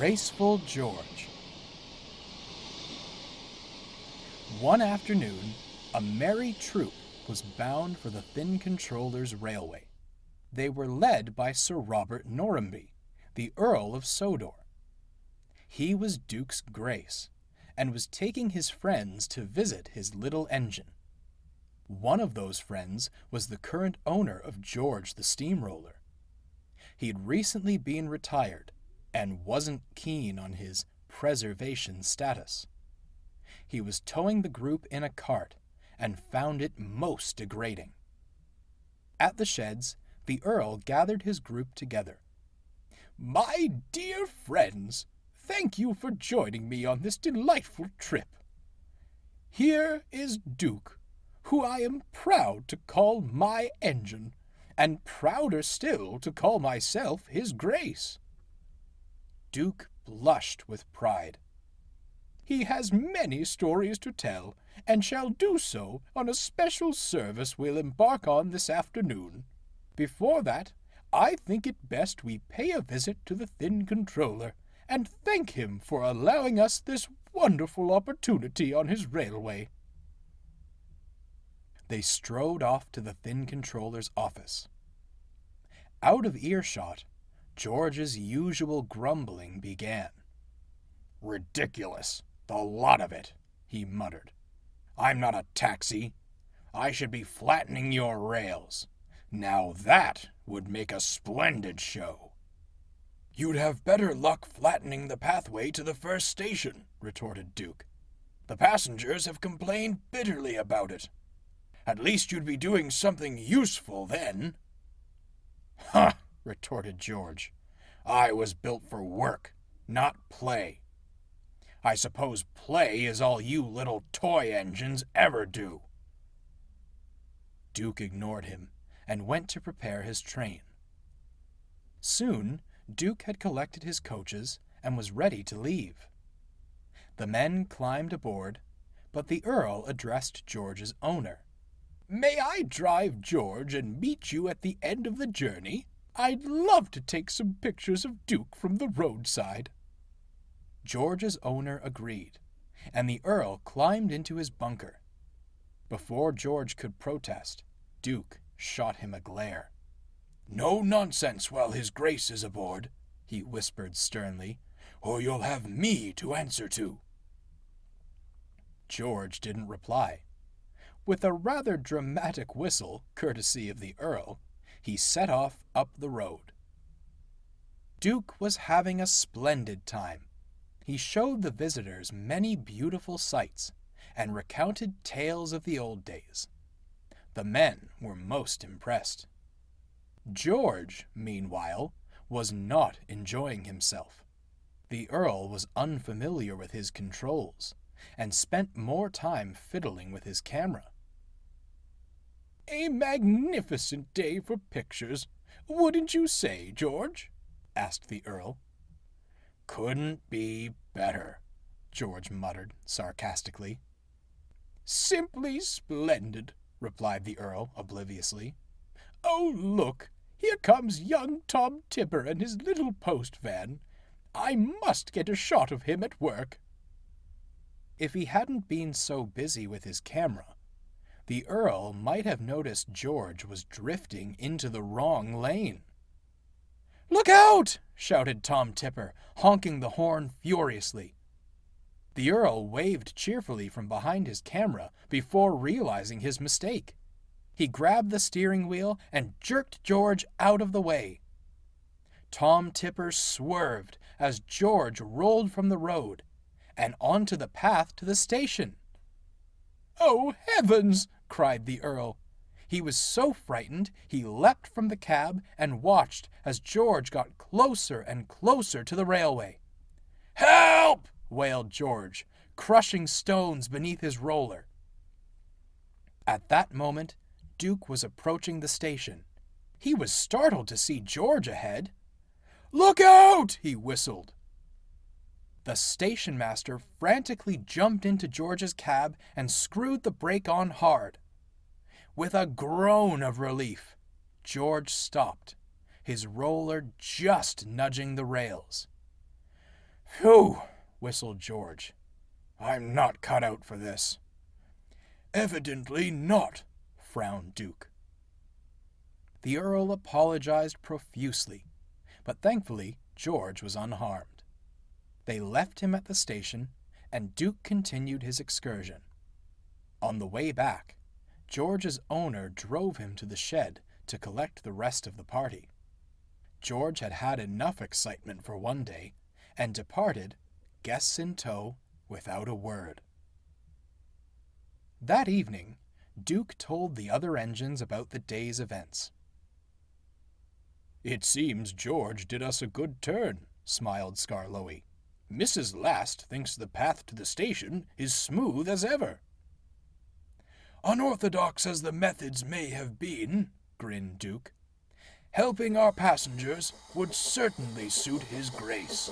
Graceful George. One afternoon, a merry troop was bound for the Thin Controller's railway. They were led by Sir Robert Norramby, the Earl of Sodor. He was Duke's Grace, and was taking his friends to visit his little engine. One of those friends was the current owner of George the Steamroller. He had recently been retired, and wasn't keen on his preservation status. He was towing the group in a cart, and found it most degrading. At the sheds, the Earl gathered his group together. "My dear friends, thank you for joining me on this delightful trip. Here is Duke, who I am proud to call my engine, and prouder still to call myself his Grace." Duke blushed with pride. "He has many stories to tell, and shall do so on a special service we'll embark on this afternoon. Before that, I think it best we pay a visit to the Thin Controller, and thank him for allowing us this wonderful opportunity on his railway." They strode off to the Thin Controller's office. Out of earshot, George's usual grumbling began. "Ridiculous, the lot of it," he muttered. "I'm not a taxi. I should be flattening your rails. Now that would make a splendid show." "You'd have better luck flattening the pathway to the first station," retorted Duke. "The passengers have complained bitterly about it. At least you'd be doing something useful then." "Huh!" retorted George. "I was built for work, not play. I suppose play is all you little toy engines ever do." Duke ignored him and went to prepare his train. Soon, Duke had collected his coaches and was ready to leave. The men climbed aboard, but the Earl addressed George's owner. "May I drive George and meet you at the end of the journey? I'd love to take some pictures of Duke from the roadside." George's owner agreed, and the Earl climbed into his bunker. Before George could protest, Duke shot him a glare. "No nonsense while his Grace is aboard," he whispered sternly, "or you'll have me to answer to." George didn't reply. With a rather dramatic whistle, courtesy of the Earl, he set off up the road. Duke was having a splendid time. He showed the visitors many beautiful sights, and recounted tales of the old days. The men were most impressed. George, meanwhile, was not enjoying himself. The Earl was unfamiliar with his controls, and spent more time fiddling with his camera. "A magnificent day for pictures, wouldn't you say, George?" asked the Earl. "Couldn't be better," George muttered sarcastically. "Simply splendid," replied the Earl obliviously. "Oh, look, here comes young Tom Tipper and his little post van. I must get a shot of him at work." If he hadn't been so busy with his camera, the Earl might have noticed George was drifting into the wrong lane. "Look out!" shouted Tom Tipper, honking the horn furiously. The Earl waved cheerfully from behind his camera before realizing his mistake. He grabbed the steering wheel and jerked George out of the way. Tom Tipper swerved as George rolled from the road and onto the path to the station. "Oh, heavens!" cried the Earl. He was so frightened he leapt from the cab and watched as George got closer and closer to the railway. "Help!" wailed George, crushing stones beneath his roller. At that moment, Duke was approaching the station. He was startled to see George ahead. "Look out!" he whistled. The station master frantically jumped into George's cab and screwed the brake on hard. With a groan of relief, George stopped, his roller just nudging the rails. Phew, whistled George. I'm not cut out for this. Evidently not, frowned Duke. The Earl apologized profusely, but thankfully George was unharmed. They left him at the station, and Duke continued his excursion. On the way back, George's owner drove him to the shed to collect the rest of the party. George had had enough excitement for one day, and departed, guests in tow, without a word. That evening, Duke told the other engines about the day's events. It seems George did us a good turn, smiled Skarloey. Mrs. Last thinks the path to the station is smooth as ever. Unorthodox as the methods may have been, grinned Duke, helping our passengers would certainly suit his grace.